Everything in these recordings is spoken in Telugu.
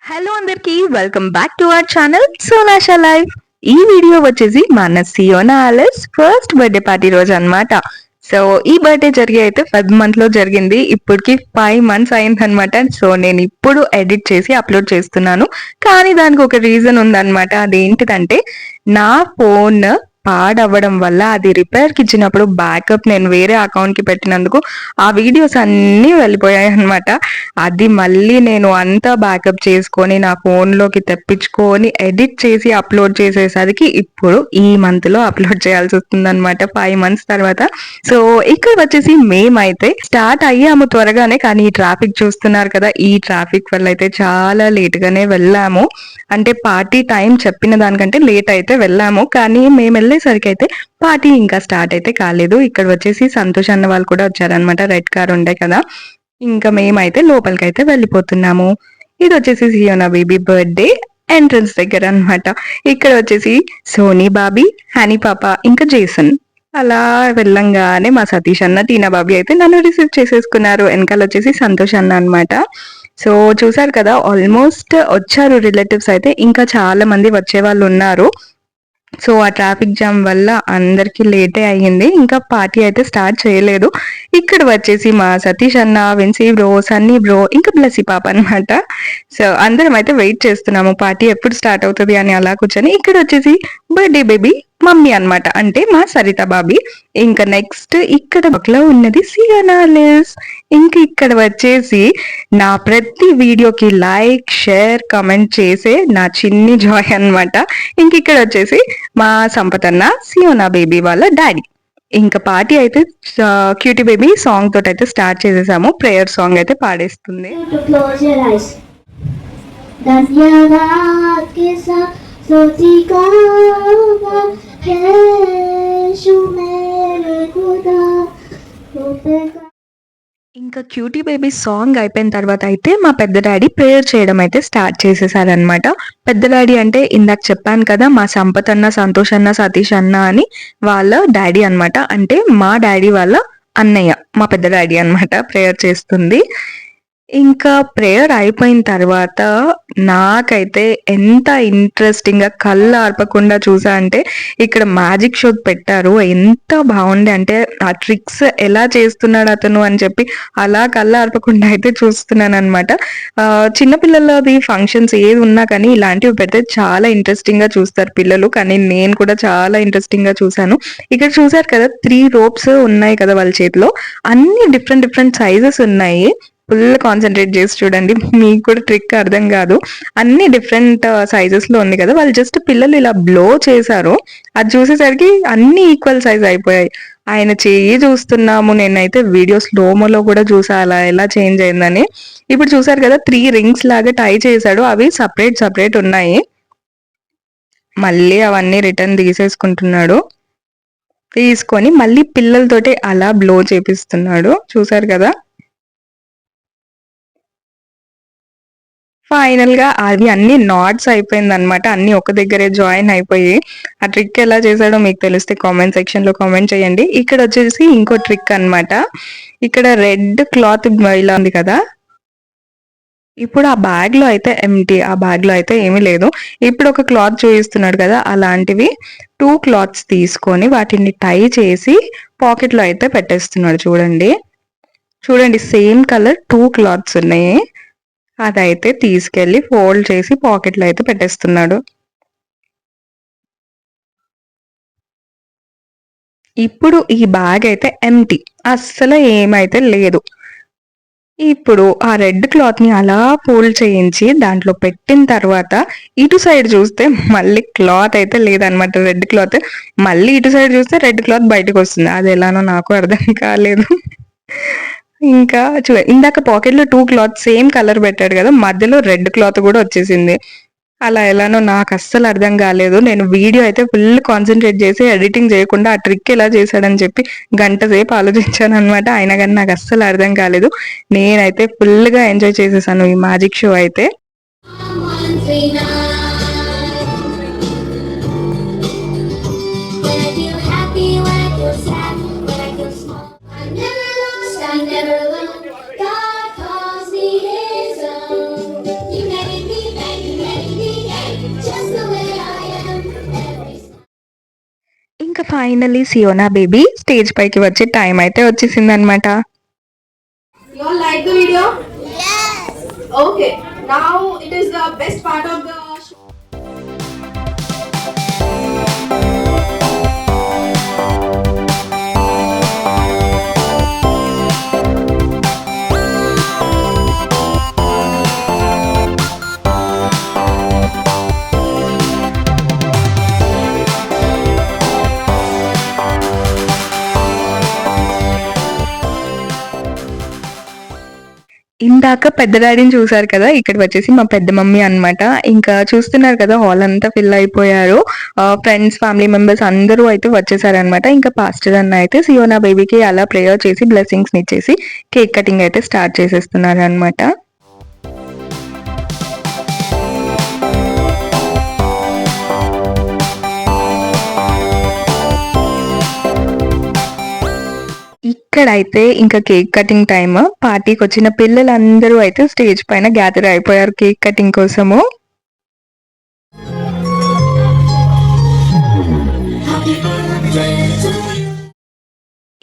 హలో అందరికి welcome back to our channel సోనాషా లైఫ్. ఈ వీడియో వచ్చేసి మన సియోనా ఆలెస్ ఫస్ట్ బర్త్డే పార్టీ రోజు అన్నమాట. సో ఈ బర్త్డే జరిగి అయితే మంత్ లో జరిగింది. ఇప్పటికి 5 months అయిందనమాట. సో నేను ఇప్పుడు ఎడిట్ చేసి అప్లోడ్ చేస్తున్నాను. కానీ దానికి ఒక రీజన్ ఉందన్నమాట. అదేంటిదంటే నా ఫోన్ పాడవ్వడం వల్ల అది రిపేర్కి ఇచ్చినప్పుడు బ్యాకప్ నేను వేరే అకౌంట్కి పెట్టినందుకు ఆ వీడియోస్ అన్నీ వెళ్ళిపోయాయి అనమాట. అది మళ్ళీ నేను అంతా బ్యాకప్ చేసుకొని నా ఫోన్లోకి తెప్పించుకొని ఎడిట్ చేసి అప్లోడ్ చేసేసరికి ఇప్పుడు ఈ మంత్లో అప్లోడ్ చేయాల్సి వస్తుంది అనమాట 5 months తర్వాత. సో ఇక్కడ వచ్చేసి మేమైతే స్టార్ట్ అయ్యాము త్వరగానే, కానీ ఈ ట్రాఫిక్ చూస్తున్నారు కదా, ఈ ట్రాఫిక్ వల్ల అయితే చాలా లేట్గానే వెళ్ళాము. అంటే పార్టీ టైం చెప్పిన దానికంటే లేట్ అయితే వెళ్ళాము, కానీ మేము వెళ్ళేసరికి అయితే పార్టీ ఇంకా స్టార్ట్ అయితే కాలేదు. ఇక్కడ వచ్చేసి సంతోష్ అన్న వాళ్ళు కూడా వచ్చారనమాట, రెడ్ కార్ ఉండే కదా. ఇంకా మేమైతే లోపలికైతే వెళ్ళిపోతున్నాము. ఇది వచ్చేసి సియోనా బేబీ బర్త్డే ఎంట్రన్స్ దగ్గర అన్నమాట. ఇక్కడ వచ్చేసి సోనీ బాబీ, హనీ పాప, ఇంకా జేసన్. అలా వెళ్ళంగానే మా సతీష్ అన్న, టీనా బాబీ అయితే నన్ను రిసీవ్ చేసేసుకున్నారు. వెనకాల వచ్చేసి సంతోష్ అన్న అనమాట. సో చూసారు కదా, ఆల్మోస్ట్ వచ్చారు రిలేటివ్స్ అయితే, ఇంకా చాలా మంది వచ్చే వాళ్ళు ఉన్నారు. సో ఆ ట్రాఫిక్ జామ్ వల్ల అందరికి లేటే అయ్యింది. ఇంకా పార్టీ అయితే స్టార్ట్ చేయలేదు. ఇక్కడ వచ్చేసి మా సతీష్ అన్న, విన్సీ బ్రో, సన్నీ బ్రో, ఇంకా బ్లెస్సీ పాప అన్నమాట. సో అందరం అయితే వెయిట్ చేస్తున్నాము పార్టీ ఎప్పుడు స్టార్ట్ అవుతుంది అని. అలా కూర్చొని ఇక్కడ వచ్చేసి బర్త్డే బేబీ మమ్మీ అన్నమాట, అంటే మా సరిత బాబీ. ఇంకా నెక్స్ట్ ఇక్కడ పక్కలో ఉన్నది సియోనా ఆలెస్. ఇంక ఇక్కడ వచ్చేసి నా ప్రతి వీడియోకి లైక్, షేర్, కమెంట్ చేసే నా చిన్ని జాయ్ అన్నమాట. ఇంక ఇక్కడ వచ్చేసి మా సంపత్ అన్న, సియోనా బేబీ వాళ్ళ డాడీ. ఇంకా పార్టీ అయితే క్యూటీ బేబీ సాంగ్ తోటి అయితే స్టార్ట్ చేసేసాము. ప్రేయర్ సాంగ్ అయితే పాడేస్తుంది. To close your eyes. धन्यवाद के साथ स्तुति करूंगा, यीशु मेरे खुदा रूपे का। ఇంకా క్యూటీ బేబీ సాంగ్ అయిపోయిన తర్వాత అయితే మా పెద్ద డాడీ ప్రేయర్ చేయడం అయితే స్టార్ట్ చేసేసారనమాట. పెద్ద డాడీ అంటే ఇందాక చెప్పాను కదా, మా సంపత్ అన్న, సంతోష్ అన్న, సతీష్ అన్న అని వాళ్ళ డాడీ అన్నమాట. అంటే మా డాడీ వాళ్ళ అన్నయ్య, మా పెద్ద డాడీ అన్నమాట ప్రేయర్ చేస్తుంది. ఇంకా ప్రేయర్ అయిపోయిన తర్వాత నాకైతే ఎంత ఇంట్రెస్టింగ్ గా కళ్ళు ఆర్పకుండా చూసా అంటే, ఇక్కడ మ్యాజిక్ షో పెట్టారు. ఎంత బాగుండే అంటే ఆ ట్రిక్స్ ఎలా చేస్తున్నాడు అతను అని చెప్పి అలా కళ్ళు ఆర్పకుండా అయితే చూస్తున్నాను అనమాట. చిన్నపిల్లలది ఫంక్షన్స్ ఏది ఉన్నా కానీ ఇలాంటివి పెడితే చాలా ఇంట్రెస్టింగ్ గా చూస్తారు పిల్లలు. కానీ నేను కూడా చాలా ఇంట్రెస్టింగ్ గా చూసాను. ఇక్కడ చూసారు కదా, 3 ropes ఉన్నాయి కదా వాళ్ళ చేతిలో, అన్ని డిఫరెంట్ డిఫరెంట్ సైజెస్ ఉన్నాయి. ఫుల్ కాన్సన్ట్రేట్ చేసి చూడండి, మీకు కూడా ట్రిక్ అర్థం కాదు. అన్ని డిఫరెంట్ సైజెస్ లో ఉంది కదా, వాళ్ళు జస్ట్ పిల్లలు ఇలా బ్లో చేశారు. అది చూసేసరికి అన్ని ఈక్వల్ సైజ్ అయిపోయాయి. ఆయన చెయ్యి చూస్తున్నాము, నేనైతే వీడియో స్లోమోలో కూడా చూసా అలా ఎలా చేంజ్ అయిందని. ఇప్పుడు చూసారు కదా, 3 rings లాగా టై చేశాడు. అవి సపరేట్ సపరేట్ ఉన్నాయి. మళ్ళీ అవన్నీ రిటర్న్ తీసేసుకుంటున్నాడు. తీసుకొని మళ్ళీ పిల్లలతోటి అలా బ్లో చేపిస్తున్నాడు. చూసారు కదా, ఫైనల్ గా అవి అన్ని నాట్స్ అయిపోయింది అనమాట. అన్ని ఒక దగ్గరే జాయిన్ అయిపోయి. ఆ ట్రిక్ ఎలా చేశాడో మీకు తెలిస్తే కామెంట్ సెక్షన్ లో కామెంట్ చేయండి. ఇక్కడ వచ్చేసి ఇంకో ట్రిక్ అన్నమాట. ఇక్కడ రెడ్ క్లాత్ ఇలా ఉంది కదా, ఇప్పుడు ఆ బ్యాగ్ లో అయితే ఎంటీ, ఆ బ్యాగ్ లో అయితే ఏమీ లేదు. ఇప్పుడు ఒక క్లాత్ చూపిస్తున్నాడు కదా, అలాంటివి 2 cloths తీసుకొని వాటిని టై చేసి పాకెట్ లో అయితే పెట్టేస్తున్నాడు. చూడండి చూడండి, సేమ్ కలర్ 2 cloths ఉన్నాయి. అదైతే తీసుకెళ్లి ఫోల్డ్ చేసి పాకెట్ లో అయితే పెట్టేస్తున్నాడు. ఇప్పుడు ఈ బ్యాగ్ అయితే ఎంటీ, అస్సలు ఏమైతే లేదు. ఇప్పుడు ఆ రెడ్ క్లాత్ ని అలా ఫోల్డ్ చేయించి దాంట్లో పెట్టిన తర్వాత ఇటు సైడ్ చూస్తే మళ్ళీ క్లాత్ అయితే లేదనమాట, రెడ్ క్లాత్. మళ్ళీ ఇటు సైడ్ చూస్తే రెడ్ క్లాత్ బయటకు వస్తుంది. అది ఎలానో నాకు అర్థం కాలేదు. ఇంకా ఇందాక పాకెట్ లో 2 cloths సేమ్ కలర్ పెట్టాడు కదా, మధ్యలో రెడ్ క్లాత్ కూడా వచ్చేసింది. అలా ఎలానో నాకు అస్సలు అర్థం కాలేదు. నేను వీడియో అయితే ఫుల్ కాన్సన్ట్రేట్ చేసి ఎడిటింగ్ చేయకుండా ఆ ట్రిక్ ఎలా చేశాడని చెప్పి గంట సేపు ఆలోచించాను అనమాట. అయినా కానీ నాకు అస్సలు అర్థం కాలేదు. నేనైతే ఫుల్ గా ఎంజాయ్ చేసేసాను ఈ మ్యాజిక్ షో అయితే. Never alone, God calls me his own. You made me finally సియోనా baby stage పైకి వచ్చే టైం అయితే వచ్చేసింది అనమాట. You all like the video? Yes. Okay. Now it is the best part of the show. ఇందాక పెద్ద డాడీని చూసారు కదా, ఇక్కడ వచ్చేసి మా పెద్ద మమ్మీ అన్నమాట. ఇంకా చూస్తున్నారు కదా హాల్ అంతా ఫిల్ అయిపోయారు. ఫ్రెండ్స్, ఫ్యామిలీ మెంబర్స్ అందరూ అయితే వచ్చేసారనమాట. ఇంకా పాస్టర్ అన్న అయితే సియోనా బేబీకి అలా ప్రేయర్ చేసి బ్లెస్సింగ్స్ ఇచ్చేసి కేక్ కటింగ్ అయితే స్టార్ట్ చేసేస్తున్నారు అనమాట. ఇక్కడైతే ఇంకా కేక్ కటింగ్ టైమ్. పార్టీకి వచ్చిన పిల్లలందరూ అయితే స్టేజ్ పైన గ్యాదర్ అయిపోయారు కేక్ కటింగ్ కోసము.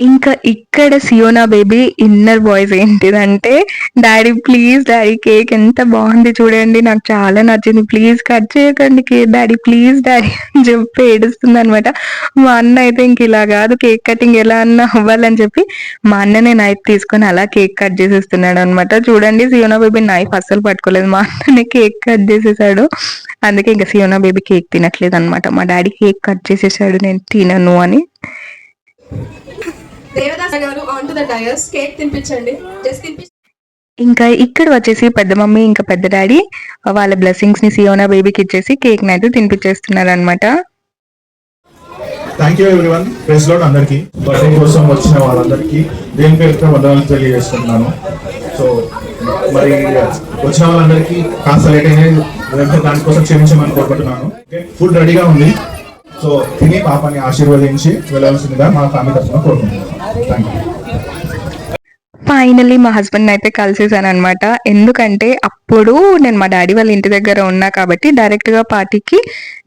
ఇంకా ఇక్కడ సియోనా బేబీ ఇన్నర్ వాయిస్ ఏంటిదంటే, డాడీ ప్లీజ్ డాడీ కేక్ ఎంత బాగుంది చూడండి, నాకు చాలా నచ్చింది, ప్లీజ్ కట్ చేయకండి కేక్ డాడీ, ప్లీజ్ డాడీ అని చెప్పి ఏడుస్తుంది అనమాట. మా అన్న అయితే ఇంక ఇలా కాదు, కేక్ కటింగ్ ఎలా అన్నా అవ్వాలని చెప్పి మా అన్ననే నైఫ్ తీసుకొని అలా కేక్ కట్ చేసేస్తున్నాడు అనమాట. చూడండి సియోనా బేబీ నైఫ్ అస్సలు పట్టుకోలేదు, మా అన్ననే కేక్ కట్ చేసేసాడు. అందుకే ఇంకా సియోనా బేబీ కేక్ తినట్లేదు అనమాట. మా డాడీ కేక్ కట్ చేసేసాడు, నేను తినను అని. దేవదాస్ గారు on to the dais cake తినిపించండి. జస్ట్ ఇంకా ఇక్కడ వచ్చేసి పెద్ద మమ్మీ ఇంకా పెద్ద డాడీ వాళ్ళ బ్లెస్సింగ్స్ ని సియోనా బేబీకి ఇచ్చేసి కేక్ నైతే తినిపించేస్తున్నారు అనమాట. Thank you everyone. Praise Lord అందరికి. బర్త్డే కోసం వచ్చిన వాళ్ళందరికీ దేని పేరుతో వందనాలు తెలియజేస్తున్నాను. సో మరి వచ్చిన వాళ్ళందరికీ కాస్త లేట్ అయినా దానికోసం క్షమించమని కోరుకుంటున్నాను. ఫుడ్ రెడీగా ఉంది, సో తిని పాపని ఆశీర్వదించి వెళ్ళవలసిందిగా మా ఫ్యామిలీ తరఫున కోరుకుంటున్నాను. Thank you. ఫైనల్లీ మా హస్బెండ్ అయితే కలిసేసాను అనమాట. ఎందుకంటే అప్పుడు నేను మా డాడీ వాళ్ళ ఇంటి దగ్గర ఉన్నా కాబట్టి డైరెక్ట్ గా పార్టీకి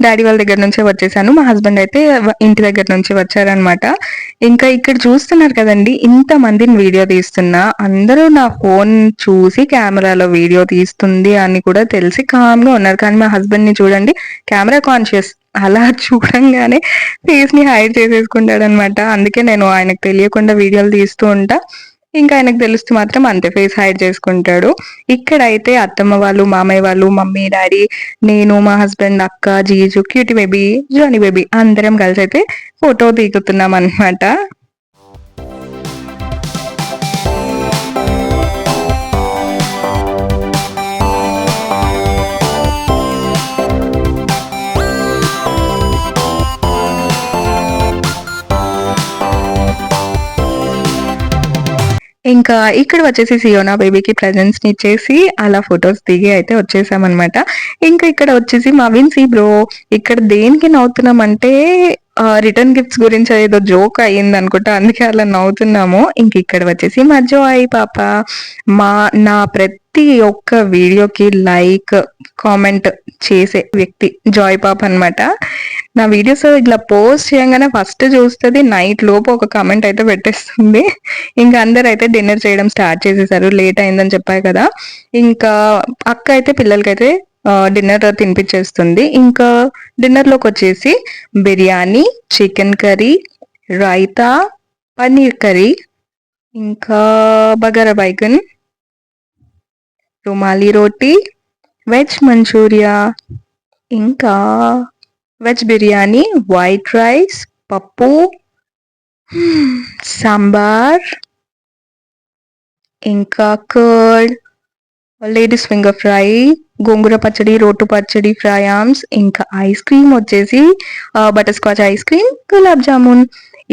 డాడీ వాళ్ళ దగ్గర నుంచే వచ్చేసాను. మా హస్బెండ్ అయితే ఇంటి దగ్గర నుంచి వచ్చారనమాట. ఇంకా ఇక్కడ చూస్తున్నారు కదండి, ఇంత మందిని వీడియో తీస్తున్నా అందరూ నా ఫోన్ చూసి కెమెరాలో వీడియో తీస్తుంది అని కూడా తెలిసి కామ్ గా ఉన్నారు. కానీ మా హస్బెండ్ ని చూడండి, కెమెరా కాన్షియస్, అలా చూడంగానే ఫేస్ ని హైడ్ చేసేసుకుంటాడు అనమాట. అందుకే నేను ఆయనకు తెలియకుండా వీడియోలు తీస్తూ ఉంటా, ఇంకా ఆయనకు తెలుస్తూ మాత్రం అంతే ఫేస్ హైడ్ చేసుకుంటాడు. ఇక్కడైతే అత్తమ్మ వాళ్ళు, మామయ్య వాళ్ళు, మమ్మీ, డాడీ, నేను, మా హస్బెండ్, అక్క, జీజు, క్యూటీ బేబీ, జానీ బేబీ అందరం కలిసి అయితే ఫోటో దిగుతున్నాం అనమాట. ఇంకా ఇక్కడ వచ్చేసి సియోనా బేబీకి ప్రెజెంట్స్ ని ఇచ్చేసి అలా ఫొటోస్ దిగి అయితే వచ్చేసామన్నమాట. ఇంకా ఇక్కడ వచ్చేసి మా విన్సీ బ్రో ఇక్కడ దేనికి నవ్వుతున్నామంటే రిటర్న్ గిఫ్ట్స్ గురించి ఏదో జోక్ అయ్యింది అనుకుంటా, అందుకే అలా నవ్వుతున్నాము. ఇంక ఇక్కడ వచ్చేసి మా జోయ్ పాప నా ప్రతి ఒక్క వీడియోకి లైక్ కామెంట్ చేసే వ్యక్తి జాయ్ పాప అనమాట. నా వీడియోస్ ఇట్లా పోస్ట్ చేయగానే ఫస్ట్ చూస్తుంది, నైట్ లోపు ఒక కామెంట్ అయితే పెట్టేస్తుంది. ఇంకా అందరు అయితే డిన్నర్ చేయడం స్టార్ట్ చేసేసారు, లేట్ అయిందని చెప్పాయి కదా. ఇంకా అక్క అయితే పిల్లలకైతే డిన్నర్ తినిపించేస్తుంది. ఇంకా డిన్నర్ లోకి వచ్చేసి biryani, chicken curry, raita, paneer curry, ఇంకా బగారా బైగన్, రుమాలి రోటీ, వెజ్ మంచూరియా, ఇంకా వెజ్ బిర్యానీ, వైట్ రైస్, పప్పు, సాంబార్, ఇంకా కర్డ్, లేడీస్ ఫింగర్ ఫ్రై, గోంగూర పచ్చడి, రోటు పచ్చడి, ఫ్రై ఆమ్స్, ఇంకా ఐస్ క్రీమ్ వచ్చేసి butter scotch ice cream, gulab jamun.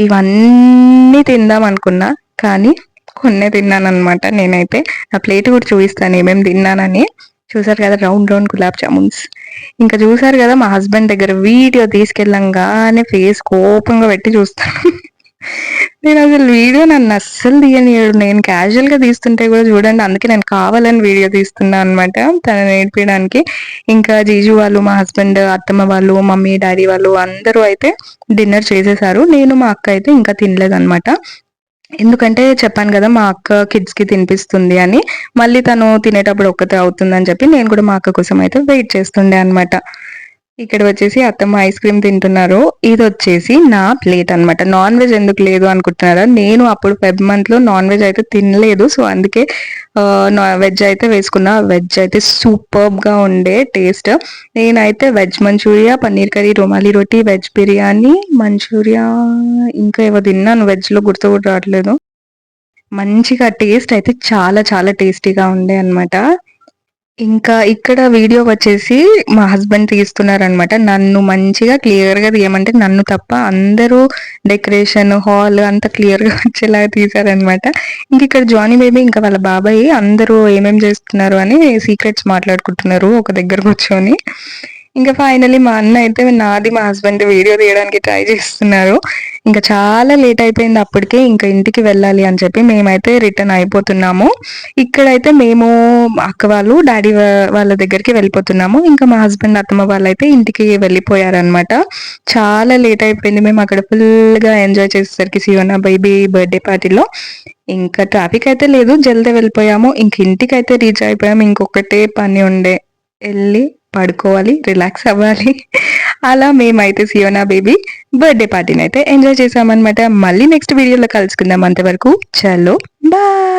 ఇవన్నీ తిందాం అనుకున్నా కానీ కొన్నే తిన్నాను అనమాట. నేనైతే నా ప్లేట్ కూడా చూపిస్తాను ఏమేమి తిన్నానని. చూసారు కదా రౌండ్ రౌండ్ గులాబ్ జామున్స్. ఇంకా చూసారు కదా మా హస్బెండ్ దగ్గర వీడియో తీసుకెళ్ళంగానే ఫేస్ కోపంగా పెట్టి చూస్తాను. నేను అసలు వీడియో నన్ను అస్సలు తీయనియడు. నేను క్యాజువల్ గా తీస్తుంటే కూడా చూడండి, అందుకే నేను కావాలని వీడియో తీస్తున్నా అనమాట తనని నేర్పించడానికి. ఇంకా జీజు వాళ్ళు, మా హస్బెండ్, అత్తమ్మ వాళ్ళు, మమ్మీ డాడీ వాళ్ళు అందరూ అయితే డిన్నర్ చేసేసారు. నేను మా అక్క అయితే ఇంకా తినలేదన్నమాట. ఎందుకంటే చెప్పాను కదా మా అక్క కిడ్స్ కి తినిపిస్తుంది అని, మళ్ళీ తను తినేటప్పుడు ఒక్కతే అవుతుందని చెప్పి నేను కూడా మా అక్క కోసం అయితే వెయిట్ చేస్తుండే అనమాట. ఇక్కడ వచ్చేసి అత్తమ్మ ఐస్ క్రీమ్ తింటున్నారు. ఇది వచ్చేసి నా ప్లేట్ అన్నమాట. నాన్ వెజ్ ఎందుకు లేదు అనుకుంటున్నారా, నేను అప్పుడు ఫెబ్ మంత్ లో నాన్ వెజ్ అయితే తినలేదు, సో అందుకే వెజ్ అయితే వేసుకున్నా. వెజ్ అయితే సూపర్బ్ గా ఉండే టేస్ట్. నేనైతే veg manchurian, paneer curry, rumali roti, veg biryani, manchurian, ఇంకా ఏవో తిన్నాను వెజ్ లో, గుర్తు కూడా రావట్లేదు. మంచిగా టేస్ట్ అయితే చాలా చాలా టేస్టీగా ఉండే అన్నమాట. ఇంకా ఇక్కడ వీడియో వచ్చేసి మా హస్బెండ్ తీస్తున్నారనమాట. నన్ను మంచిగా క్లియర్ గా తీయమంటే నన్ను తప్ప అందరూ డెకరేషన్ హాల్ అంతా క్లియర్ గా వచ్చేలాగా తీసారనమాట. ఇంక ఇక్కడ జానీ బేబీ ఇంకా వాళ్ళ బాబాయ్ అందరూ ఏమేం చేస్తున్నారు అని సీక్రెట్స్ మాట్లాడుకుంటున్నారు ఒక దగ్గర కూర్చొని. ఇంకా ఫైనలీ మా అన్న అయితే నాది మా హస్బెండ్ వీడియో తీయడానికి ట్రై చేస్తున్నారు. ఇంకా చాలా లేట్ అయిపోయింది అప్పటికే, ఇంకా ఇంటికి వెళ్ళాలి అని చెప్పి మేమైతే రిటర్న్ అయిపోతున్నాము. ఇక్కడైతే మేము అక్క వాళ్ళు డాడీ వాళ్ళ దగ్గరికి వెళ్ళిపోతున్నాము. ఇంకా మా హస్బెండ్ అత్తమ్మ వాళ్ళైతే ఇంటికి వెళ్ళిపోయారనమాట. చాలా లేట్ అయిపోయింది. మేము అక్కడ ఫుల్ గా ఎంజాయ్ చేసేసరికి సియోనా బేబీ బర్త్డే పార్టీలో ఇంకా ట్రాఫిక్ అయితే లేదు, జల్దీ వెళ్ళిపోయాము. ఇంక ఇంటికి అయితే రీచ్ అయిపోయాము. ఇంకొకటే పని ఉండే, వెళ్ళి పడుకోవాలి, రిలాక్స్ అవ్వాలి. అలా మేమైతే సియోనా బేబీ బర్త్డే పార్టీని అయితే ఎంజాయ్ చేసామన్నమాట. మళ్ళీ నెక్స్ట్ వీడియోలో కలుసుకుందాం. అంతవరకు చలో బాయ్.